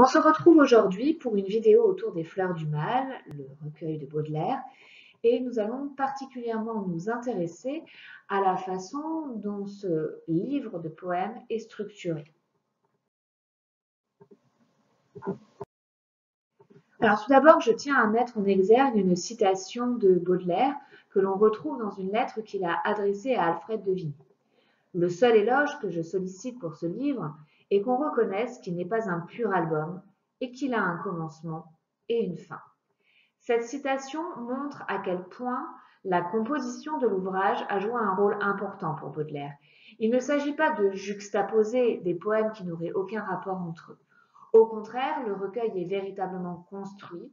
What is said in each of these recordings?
On se retrouve aujourd'hui pour une vidéo autour des Fleurs du Mal, le recueil de Baudelaire, et nous allons particulièrement nous intéresser à la façon dont ce livre de poèmes est structuré. Alors tout d'abord, je tiens à mettre en exergue une citation de Baudelaire que l'on retrouve dans une lettre qu'il a adressée à Alfred de Vigny. Le seul éloge que je sollicite pour ce livre est qu'on reconnaisse qu'il n'est pas un pur album et qu'il a un commencement et une fin. Cette citation montre à quel point la composition de l'ouvrage a joué un rôle important pour Baudelaire. Il ne s'agit pas de juxtaposer des poèmes qui n'auraient aucun rapport entre eux. Au contraire, le recueil est véritablement construit.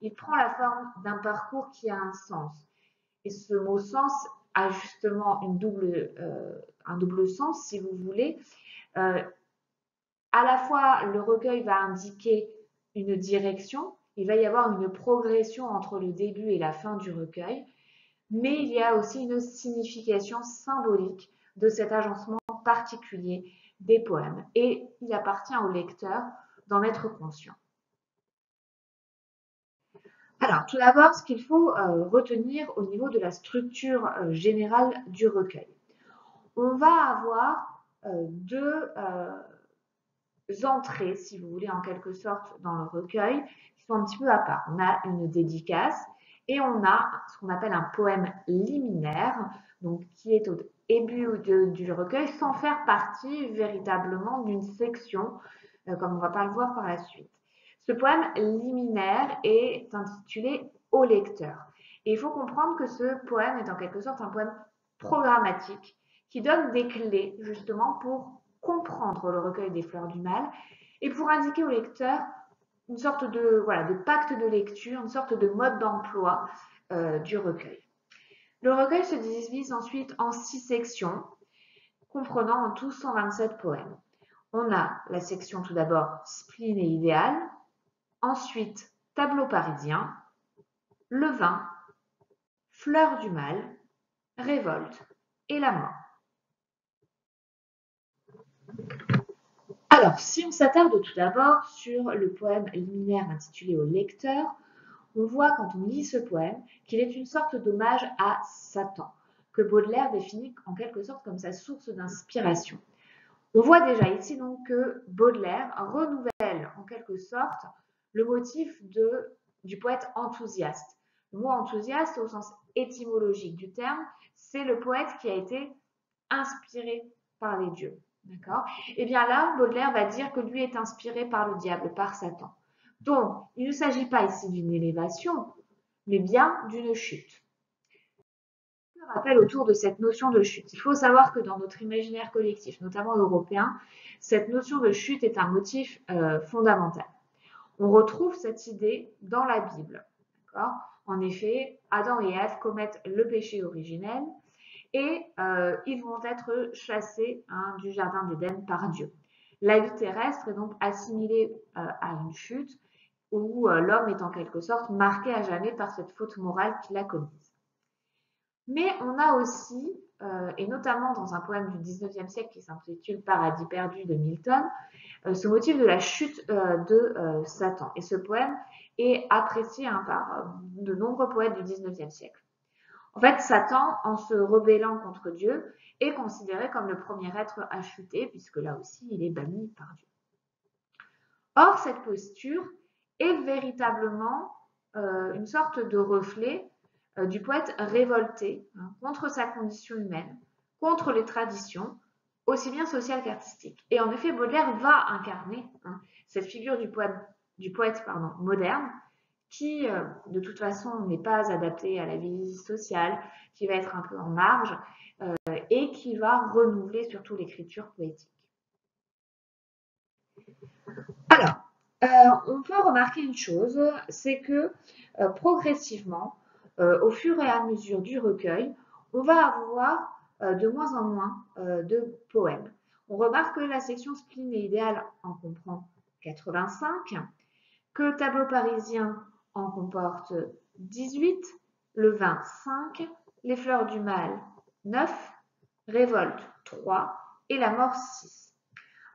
Il prend la forme d'un parcours qui a un sens. Et ce mot sens a justement un double sens, si vous voulez. À la fois, le recueil va indiquer une direction, il va y avoir une progression entre le début et la fin du recueil, mais il y a aussi une signification symbolique de cet agencement particulier des poèmes. Et il appartient au lecteur d'en être conscient. Alors, tout d'abord, ce qu'il faut retenir au niveau de la structure générale du recueil. On va avoir deux entrées, si vous voulez, en quelque sorte, dans le recueil, qui sont un petit peu à part. On a une dédicace et on a ce qu'on appelle un poème liminaire, donc qui est au début du recueil, sans faire partie véritablement d'une section, comme on va pas le voir par la suite. Ce poème liminaire est intitulé « Au lecteur ». Et il faut comprendre que ce poème est en quelque sorte un poème programmatique qui donne des clés justement pour comprendre le recueil des Fleurs du Mal et pour indiquer au lecteur une sorte de pacte de lecture, une sorte de mode d'emploi du recueil. Le recueil se divise ensuite en 6 sections, comprenant en tout 127 poèmes. On a la section tout d'abord Spleen et idéal, ensuite Tableau parisien, Levain, Fleurs du Mal, Révolte et la mort. Alors, si on s'attarde tout d'abord sur le poème liminaire intitulé Au lecteur, on voit quand on lit ce poème qu'il est une sorte d'hommage à Satan, que Baudelaire définit en quelque sorte comme sa source d'inspiration. On voit déjà ici donc que Baudelaire renouvelle en quelque sorte le motif du poète enthousiaste. Le mot enthousiaste, au sens étymologique du terme, c'est le poète qui a été inspiré par les dieux. D'accord ? Et bien là, Baudelaire va dire que lui est inspiré par le diable, par Satan. Donc, il ne s'agit pas ici d'une élévation, mais bien d'une chute. Je rappelle autour de cette notion de chute. Il faut savoir que dans notre imaginaire collectif, notamment européen, cette notion de chute est un motif fondamental. On retrouve cette idée dans la Bible. En effet, Adam et Ève commettent le péché originel et ils vont être chassés du jardin d'Éden par Dieu. La vie terrestre est donc assimilée à une chute où l'homme est en quelque sorte marqué à jamais par cette faute morale qu'il a commise. Mais on a aussi, et notamment dans un poème du 19e siècle qui s'intitule Paradis perdu de Milton, ce motif de la chute de Satan. Et ce poème est apprécié par de nombreux poètes du 19e siècle. En fait, Satan, en se rebellant contre Dieu, est considéré comme le premier être à chuter, puisque là aussi, il est banni par Dieu. Or, cette posture est véritablement une sorte de reflet du poète révolté contre sa condition humaine, contre les traditions, aussi bien sociales qu'artistiques. Et en effet, Baudelaire va incarner cette figure du poète moderne, qui, de toute façon, n'est pas adapté à la vie sociale, qui va être un peu en marge et qui va renouveler surtout l'écriture poétique. Alors, on peut remarquer une chose, c'est que progressivement, au fur et à mesure du recueil, on va avoir de moins en moins de poèmes. On remarque que la section Spleen et idéal en comprend 85, que Tableau parisien en comporte 18, Levain 5, Les Fleurs du Mal 9, Révolte 3 et La mort 6.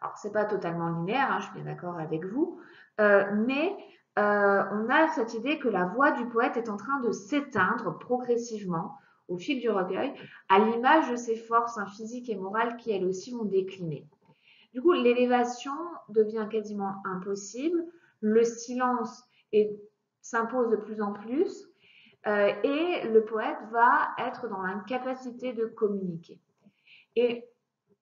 Alors, c'est pas totalement linéaire, hein, je suis bien d'accord avec vous, mais on a cette idée que la voix du poète est en train de s'éteindre progressivement au fil du recueil, à l'image de ses forces physiques et morales qui elles aussi vont décliner. Du coup, l'élévation devient quasiment impossible, le silence s'impose de plus en plus, et le poète va être dans l'incapacité de communiquer. Et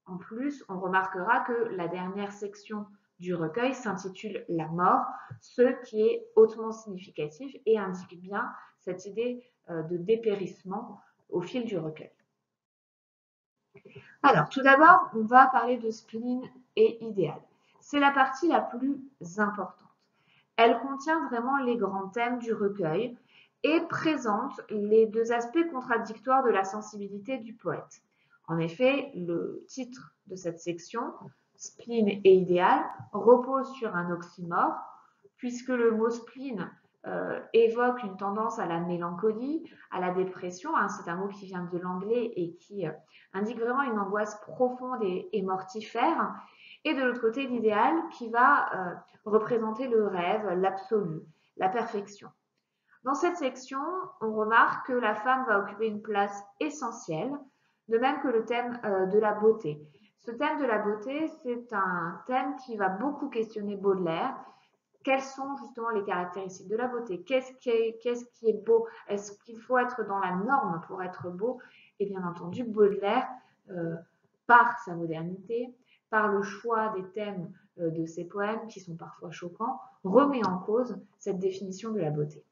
en plus, on remarquera que la dernière section du recueil s'intitule La mort, ce qui est hautement significatif et indique bien cette idée de dépérissement au fil du recueil. Alors, tout d'abord, on va parler de spleen et idéal. C'est la partie la plus importante. Elle contient vraiment les grands thèmes du recueil et présente les deux aspects contradictoires de la sensibilité du poète. En effet, le titre de cette section, spleen et idéal, repose sur un oxymore, puisque le mot spleen évoque une tendance à la mélancolie, à la dépression. Hein, c'est un mot qui vient de l'anglais et qui indique vraiment une angoisse profonde et mortifère. Et de l'autre côté, l'idéal qui va représenter le rêve, l'absolu, la perfection. Dans cette section, on remarque que la femme va occuper une place essentielle, de même que le thème de la beauté. Ce thème de la beauté, c'est un thème qui va beaucoup questionner Baudelaire. Quelles sont justement les caractéristiques de la beauté? Qu'est-ce qui est beau? Est-ce qu'il faut être dans la norme pour être beau? Et bien entendu, Baudelaire, par sa modernité, par le choix des thèmes de ses poèmes qui sont parfois choquants, remet en cause cette définition de la beauté.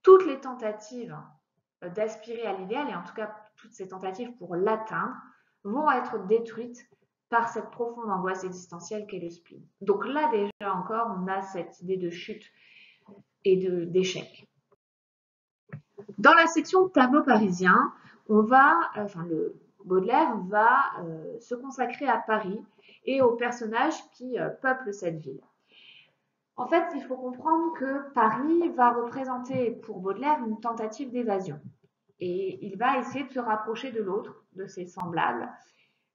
Toutes les tentatives d'aspirer à l'idéal, et en tout cas toutes ces tentatives pour l'atteindre, vont être détruites par cette profonde angoisse existentielle qu'est le spleen. Donc là déjà encore, on a cette idée de chute et d'échec. Dans la section tableau parisien, le Baudelaire va se consacrer à Paris et aux personnages qui peuplent cette ville. En fait, il faut comprendre que Paris va représenter pour Baudelaire une tentative d'évasion. Et il va essayer de se rapprocher de l'autre, de ses semblables.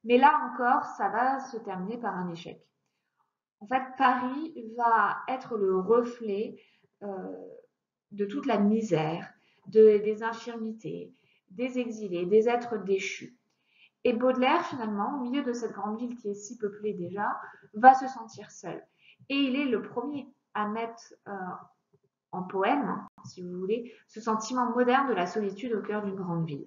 Mais là encore, ça va se terminer par un échec. En fait, Paris va être le reflet de toute la misère, des infirmités, des exilés, des êtres déchus. Et Baudelaire, finalement, au milieu de cette grande ville qui est si peuplée déjà, va se sentir seul. Et il est le premier à mettre en poème, si vous voulez, ce sentiment moderne de la solitude au cœur d'une grande ville.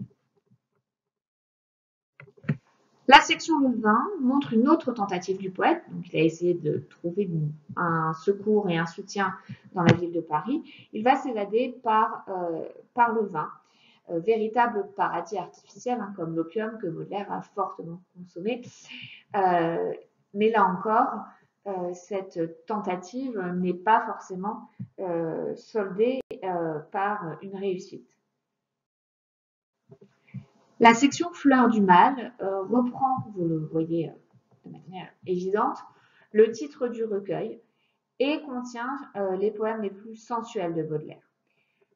La section 20 montre une autre tentative du poète. Donc, il a essayé de trouver un secours et un soutien dans la ville de Paris. Il va s'évader par le vin, véritable paradis artificiel, hein, comme l'opium que Baudelaire a fortement consommé. Mais là encore, cette tentative n'est pas forcément soldée par une réussite. La section Fleurs du mal reprend, vous le voyez de manière évidente, le titre du recueil et contient les poèmes les plus sensuels de Baudelaire.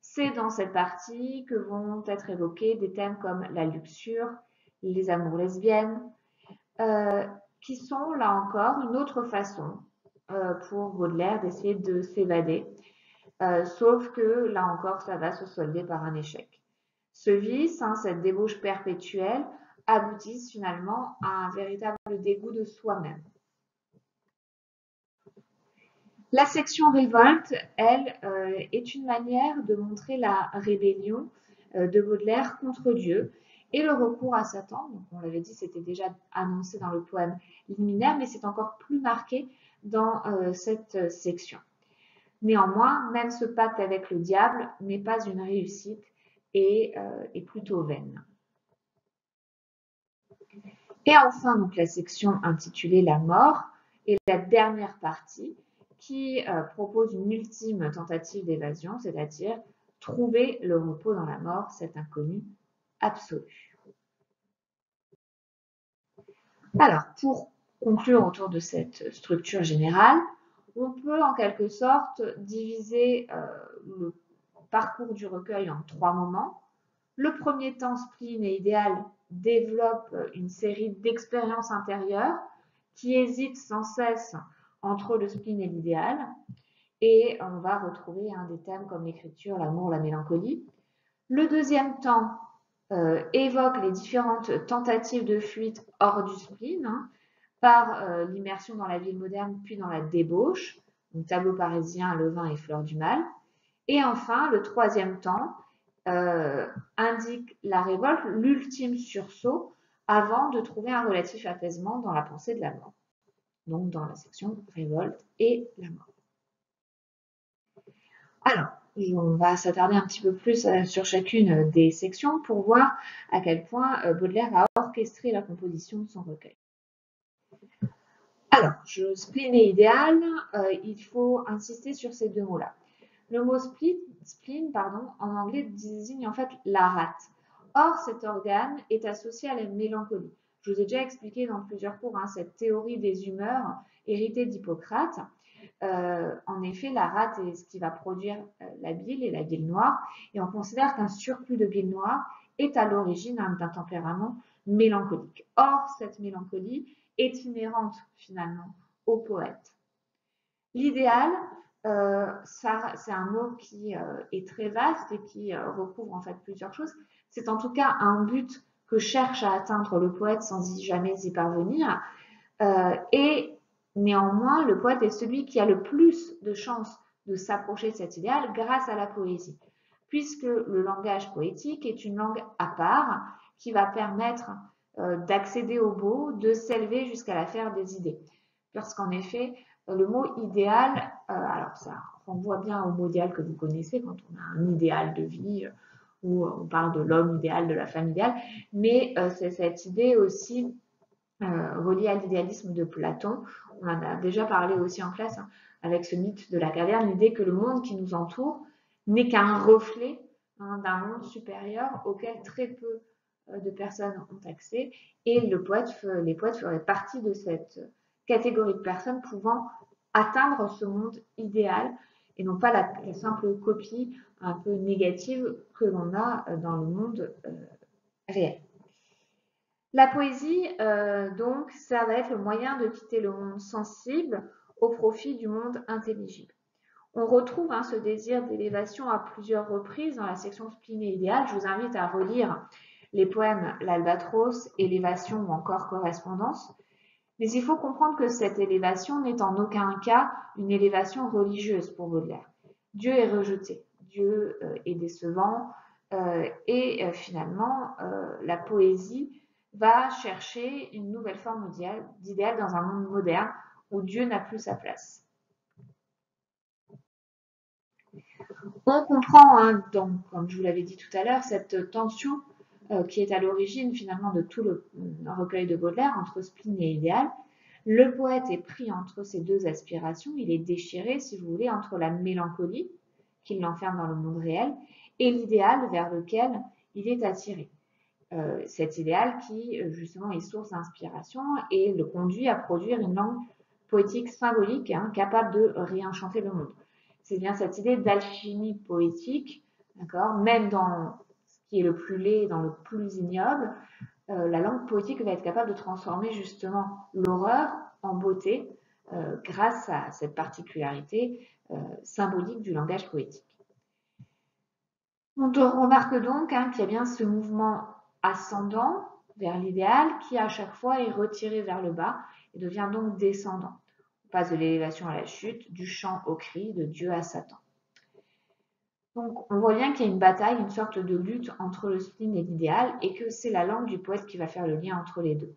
C'est dans cette partie que vont être évoqués des thèmes comme la luxure, les amours lesbiennes, qui sont là encore une autre façon pour Baudelaire d'essayer de s'évader, sauf que là encore ça va se solder par un échec. Ce vice, cette débauche perpétuelle, aboutissent finalement à un véritable dégoût de soi-même. La section révolte, elle, est une manière de montrer la rébellion de Baudelaire contre Dieu et le recours à Satan. Donc, on l'avait dit, c'était déjà annoncé dans le poème liminaire, mais c'est encore plus marqué dans cette section. Néanmoins, même ce pacte avec le diable n'est pas une réussite et est plutôt vaine. Et enfin, donc, la section intitulée La mort est la dernière partie qui propose une ultime tentative d'évasion, c'est-à-dire trouver le repos dans la mort, cet inconnu absolu. Alors, pour conclure autour de cette structure générale, on peut en quelque sorte diviser le parcours du recueil en 3 moments. Le premier temps, spleen et idéal, développe une série d'expériences intérieures qui hésite sans cesse entre le spleen et l'idéal. Et on va retrouver des thèmes comme l'écriture, l'amour, la mélancolie. Le deuxième temps évoque les différentes tentatives de fuite hors du spleen, par l'immersion dans la ville moderne, puis dans la débauche, donc tableau parisien, le vin et fleurs du mal. Et enfin, le troisième temps indique la révolte, l'ultime sursaut, avant de trouver un relatif apaisement dans la pensée de la mort. Donc dans la section révolte et la mort. Alors, on va s'attarder un petit peu plus sur chacune des sections pour voir à quel point Baudelaire a orchestré la composition de son recueil. Alors, spleen et idéal, il faut insister sur ces deux mots-là. Le mot spleen, en anglais désigne en fait la rate. Or, cet organe est associé à la mélancolie. Je vous ai déjà expliqué dans plusieurs cours cette théorie des humeurs héritée d'Hippocrate. En effet, la rate est ce qui va produire la bile et la bile noire, et on considère qu'un surplus de bile noire est à l'origine d'un tempérament mélancolique. Or, cette mélancolie est inhérente finalement au poète. L'idéal, c'est un mot qui est très vaste et qui recouvre en fait plusieurs choses. C'est en tout cas un but que cherche à atteindre le poète sans jamais y parvenir. Et néanmoins, le poète est celui qui a le plus de chances de s'approcher de cet idéal grâce à la poésie, puisque le langage poétique est une langue à part qui va permettre d'accéder au beau, de s'élever jusqu'à la sphère des idées. Lorsqu'en effet, le mot idéal, alors ça renvoie bien au mot idéal que vous connaissez quand on a un idéal de vie, où on parle de l'homme idéal, de la femme idéale, mais c'est cette idée aussi reliée à l'idéalisme de Platon. On en a déjà parlé aussi en classe avec ce mythe de la caverne, l'idée que le monde qui nous entoure n'est qu'un reflet d'un monde supérieur auquel très peu de personnes ont accès, et les poètes feraient partie de cette catégorie de personnes pouvant atteindre ce monde idéal et non pas la simple copie un peu négative que l'on a dans le monde réel. La poésie, donc, ça va être le moyen de quitter le monde sensible au profit du monde intelligible. On retrouve ce désir d'élévation à plusieurs reprises dans la section spleen et idéal. Je vous invite à relire les poèmes L'Albatros, Élévation ou encore Correspondance. Mais il faut comprendre que cette élévation n'est en aucun cas une élévation religieuse pour Baudelaire. Dieu est rejeté, Dieu est décevant, et finalement, la poésie va chercher une nouvelle forme d'idéal dans un monde moderne où Dieu n'a plus sa place. On comprend, donc, comme je vous l'avais dit tout à l'heure, cette tension qui est à l'origine finalement de tout le recueil de Baudelaire entre spleen et idéal. Le poète est pris entre ces deux aspirations, il est déchiré, si vous voulez, entre la mélancolie qui l'enferme dans le monde réel et l'idéal vers lequel il est attiré. Cet idéal qui, justement, est source d'inspiration et le conduit à produire une langue poétique symbolique capable de réenchanter le monde. C'est bien cette idée d'alchimie poétique, d'accord, même dans ce qui est le plus laid, dans le plus ignoble, la langue poétique va être capable de transformer justement l'horreur en beauté grâce à cette particularité symbolique du langage poétique. On remarque donc qu'il y a bien ce mouvement ascendant vers l'idéal qui à chaque fois est retiré vers le bas et devient donc descendant. On passe de l'élévation à la chute, du chant au cri, de Dieu à Satan. Donc on voit bien qu'il y a une bataille, une sorte de lutte entre le spleen et l'idéal et que c'est la langue du poète qui va faire le lien entre les deux.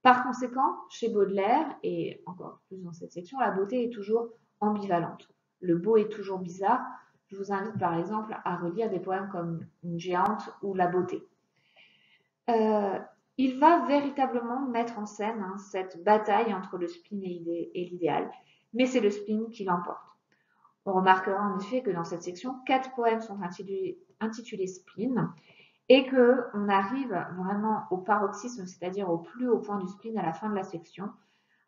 Par conséquent, chez Baudelaire, et encore plus dans cette section, la beauté est toujours ambivalente. Le beau est toujours bizarre. Je vous invite par exemple à relire des poèmes comme Une géante ou La beauté. Il va véritablement mettre en scène cette bataille entre le spleen et l'idéal, mais c'est le spleen qui l'emporte. On remarquera en effet que dans cette section, 4 poèmes sont intitulés spleen et qu'on arrive vraiment au paroxysme, c'est-à-dire au plus haut point du spleen à la fin de la section,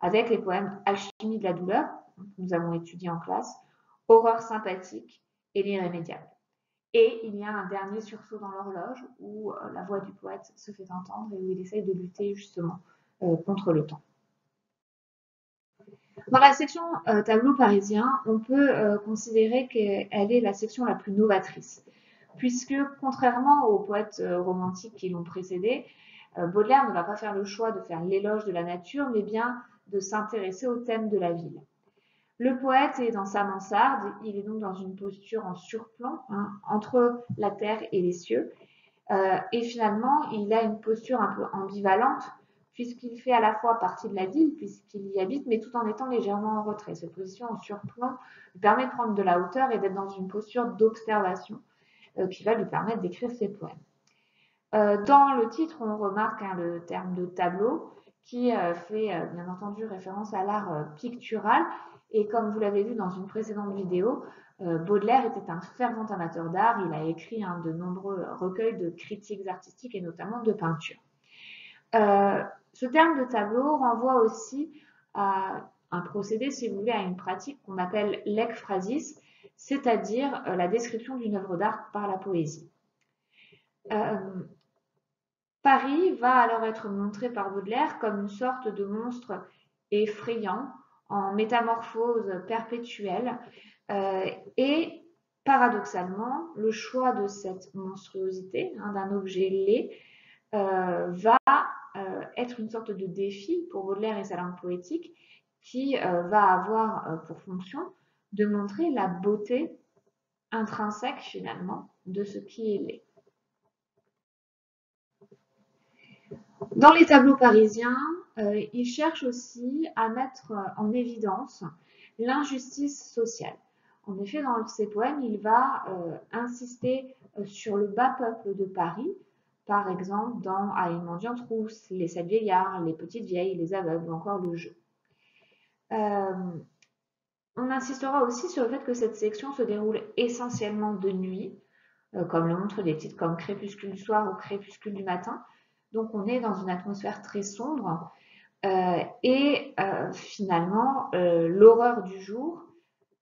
avec les poèmes Alchimie de la douleur, que nous avons étudié en classe, Horreur sympathique et L'irrémédiable. Et il y a un dernier sursaut dans l'horloge où la voix du poète se fait entendre et où il essaye de lutter justement contre le temps. Dans la section tableau parisien, on peut considérer qu'elle est la section la plus novatrice, puisque contrairement aux poètes romantiques qui l'ont précédé, Baudelaire ne va pas faire le choix de faire l'éloge de la nature, mais bien de s'intéresser au thème de la ville. Le poète est dans sa mansarde, il est donc dans une posture en surplomb, hein, entre la terre et les cieux, et finalement, il a une posture un peu ambivalente, puisqu'il fait à la fois partie de la ville, puisqu'il y habite, mais tout en étant légèrement en retrait. Cette position en surplomb lui permet de prendre de la hauteur et d'être dans une posture d'observation qui va lui permettre d'écrire ses poèmes. Dans le titre, on remarque le terme de tableau, qui fait bien entendu référence à l'art pictural. Et comme vous l'avez vu dans une précédente vidéo, Baudelaire était un fervent amateur d'art. Il a écrit de nombreux recueils de critiques artistiques et notamment de peinture. Ce terme de tableau renvoie aussi à un procédé, si vous voulez, à une pratique qu'on appelle l'ekphrasis, c'est-à-dire la description d'une œuvre d'art par la poésie. Paris va alors être montré par Baudelaire comme une sorte de monstre effrayant, en métamorphose perpétuelle, et paradoxalement, le choix de cette monstruosité, d'un objet laid, va être une sorte de défi pour Baudelaire et sa langue poétique, qui va avoir pour fonction de montrer la beauté intrinsèque finalement de ce qui est laid. Dans les tableaux parisiens, il cherche aussi à mettre en évidence l'injustice sociale. En effet, dans ses poèmes, il va insister sur le bas peuple de Paris, par exemple dans À une mendiante rousse, Les 7 vieillards, Les petites vieilles, Les aveugles ou encore Le jeu. On insistera aussi sur le fait que cette section se déroule essentiellement de nuit, comme le montrent des titres comme Crépuscule du soir ou Crépuscule du matin. Donc on est dans une atmosphère très sombre et finalement l'horreur du jour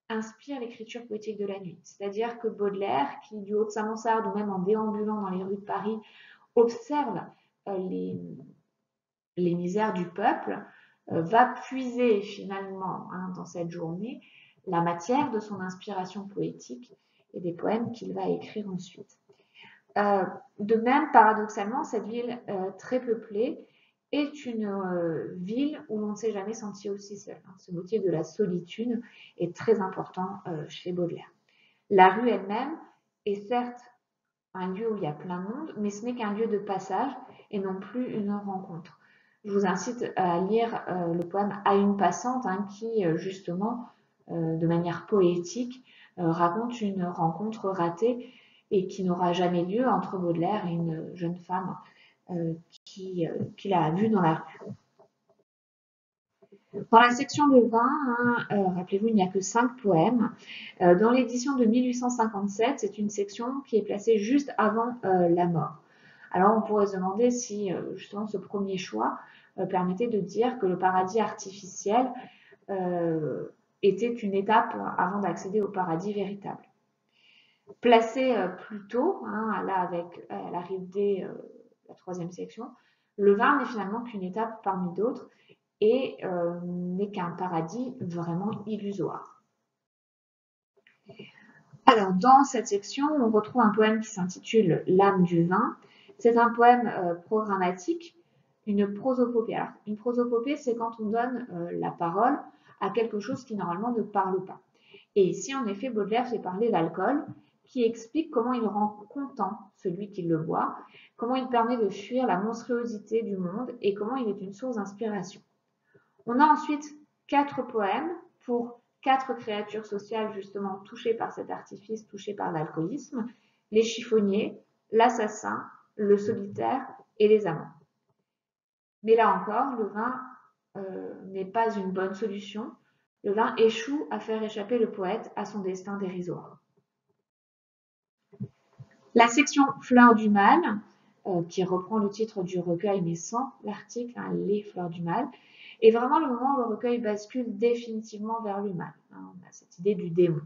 inspire l'écriture poétique de la nuit. C'est-à-dire que Baudelaire, qui du haut de sa mansarde ou même en déambulant dans les rues de Paris, observe les misères du peuple, va puiser finalement dans cette journée la matière de son inspiration poétique et des poèmes qu'il va écrire ensuite. De même, paradoxalement, cette ville très peuplée est une ville où l'on ne s'est jamais senti aussi seul. Ce motif de la solitude est très important chez Baudelaire. La rue elle-même est certes un lieu où il y a plein de monde, mais ce n'est qu'un lieu de passage et non plus une rencontre. Je vous incite à lire le poème À une passante, qui justement, de manière poétique, raconte une rencontre ratée et qui n'aura jamais lieu entre Baudelaire et une jeune femme qu'il a vue dans la rue. Dans la section de vin, rappelez-vous, il n'y a que 5 poèmes. Dans l'édition de 1857, c'est une section qui est placée juste avant la mort. Alors on pourrait se demander si justement ce premier choix permettait de dire que le paradis artificiel était une étape avant d'accéder au paradis véritable. Placé plus tôt, là avec l'arrivée de la 3e section, le vin n'est finalement qu'une étape parmi d'autres et n'est qu'un paradis vraiment illusoire. Alors, dans cette section, on retrouve un poème qui s'intitule L'âme du vin. C'est un poème programmatique, une prosopopée. Alors, une prosopopée, c'est quand on donne la parole à quelque chose qui normalement ne parle pas. Et ici, en effet, Baudelaire fait parler l'alcool, qui explique comment il rend content celui qui le boit, comment il permet de fuir la monstruosité du monde et comment il est une source d'inspiration. On a ensuite 4 poèmes pour 4 créatures sociales justement touchées par cet artifice, touchées par l'alcoolisme, les chiffonniers, l'assassin, le solitaire et les amants. Mais là encore, le vin n'est pas une bonne solution. Le vin échoue à faire échapper le poète à son destin dérisoire. La section Fleurs du mal, qui reprend le titre du recueil mais sans l'article, Les Fleurs du mal, est vraiment le moment où le recueil bascule définitivement vers le mal. On a cette idée du démon.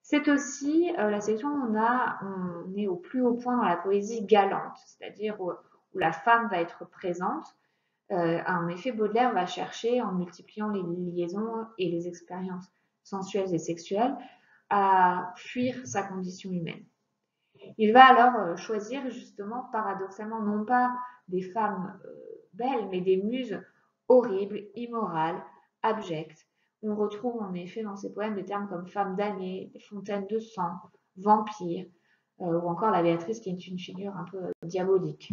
C'est aussi la section où on est au plus haut point dans la poésie galante, c'est-à-dire où la femme va être présente En effet, Baudelaire va chercher, en multipliant les liaisons et les expériences sensuelles et sexuelles, à fuir sa condition humaine. Il va alors choisir justement, paradoxalement, non pas des femmes belles, mais des muses horribles, immorales, abjectes. On retrouve en effet dans ses poèmes des termes comme femme damnée, fontaine de sang, vampire, ou encore la Béatrice qui est une figure un peu diabolique.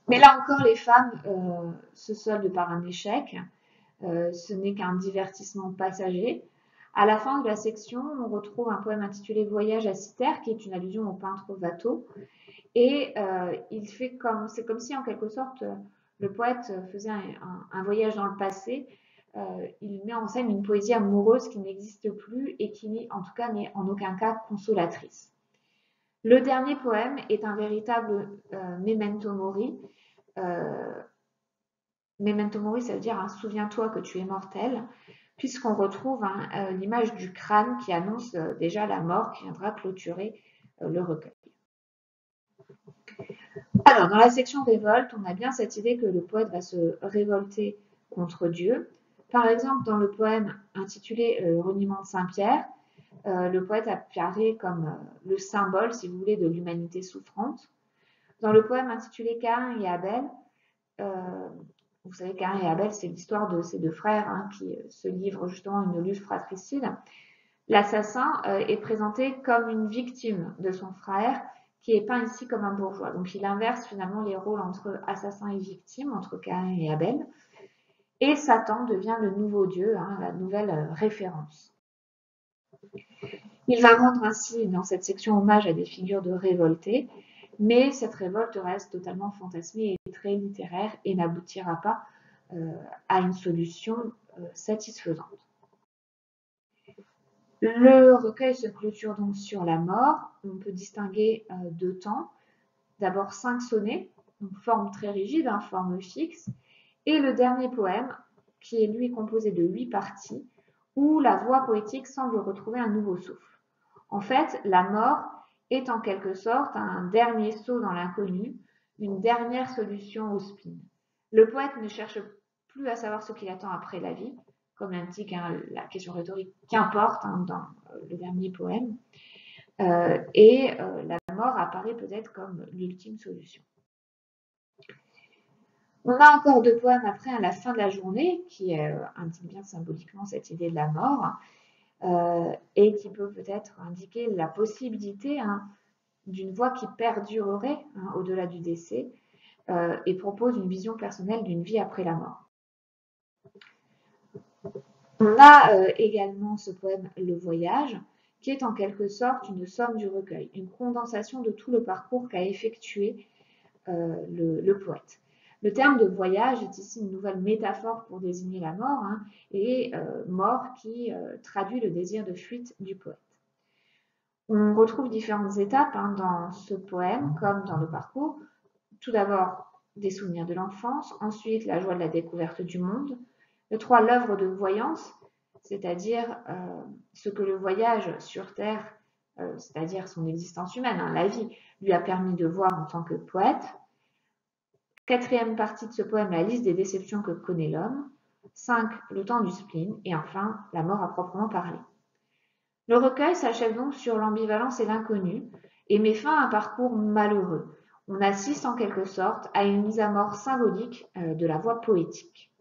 Mais là encore, les femmes se soldent par un échec. Ce n'est qu'un divertissement passager. À la fin de la section, on retrouve un poème intitulé Voyage à Cythère, qui est une allusion au peintre Watteau. Et c'est comme si en quelque sorte le poète faisait un voyage dans le passé. Il met en scène une poésie amoureuse qui n'existe plus et qui, en tout cas, n'est en aucun cas consolatrice. Le dernier poème est un véritable memento mori. Memento mori, ça veut dire souviens-toi que tu es mortel, puisqu'on retrouve l'image du crâne qui annonce déjà la mort qui viendra clôturer le recueil. Alors, dans la section révolte, on a bien cette idée que le poète va se révolter contre Dieu. Par exemple, dans le poème intitulé Reniement de Saint-Pierre, le poète apparaît comme le symbole, si vous voulez, de l'humanité souffrante. Dans le poème intitulé Caïn et Abel, vous savez, Caïn et Abel, c'est l'histoire de ces deux frères qui se livrent justement à une lutte fratricide. L'assassin est présenté comme une victime de son frère, qui est peint ici comme un bourgeois. Donc il inverse finalement les rôles entre assassin et victime, entre Caïn et Abel. Et Satan devient le nouveau Dieu, la nouvelle référence. Il va rendre ainsi, dans cette section, hommage à des figures de révoltés, mais cette révolte reste totalement fantasmée et très littéraire et n'aboutira pas à une solution satisfaisante. Le recueil se clôture donc sur la mort. On peut distinguer deux temps. D'abord 5 sonnets, donc forme très rigide, forme fixe, et le dernier poème, qui est lui composé de 8 parties, où la voix poétique semble retrouver un nouveau souffle. En fait, la mort est en quelque sorte un dernier saut dans l'inconnu, une dernière solution au spleen. Le poète ne cherche plus à savoir ce qu'il attend après la vie, comme l'indique la question rhétorique qu'importe dans le dernier poème. La mort apparaît peut-être comme l'ultime solution. On a encore 2 poèmes après à la fin de la journée qui indiquent bien symboliquement cette idée de la mort et qui peut peut-être indiquer la possibilité d'une voix qui perdurerait au-delà du décès et propose une vision personnelle d'une vie après la mort. On a également ce poème Le Voyage, qui est en quelque sorte une somme du recueil, une condensation de tout le parcours qu'a effectué le poète. Le terme de voyage est ici une nouvelle métaphore pour désigner la mort, et mort qui traduit le désir de fuite du poète. On retrouve différentes étapes dans ce poème, comme dans le parcours. Tout d'abord, des souvenirs de l'enfance, ensuite la joie de la découverte du monde. Le 3, l'œuvre de voyance, c'est-à-dire ce que le voyage sur Terre, c'est-à-dire son existence humaine, la vie, lui a permis de voir en tant que poète. 4e partie de ce poème, la liste des déceptions que connaît l'homme. 5, le temps du spleen. Et enfin, la mort à proprement parler. Le recueil s'achève donc sur l'ambivalence et l'inconnu et met fin à un parcours malheureux. On assiste en quelque sorte à une mise à mort symbolique de la voix poétique.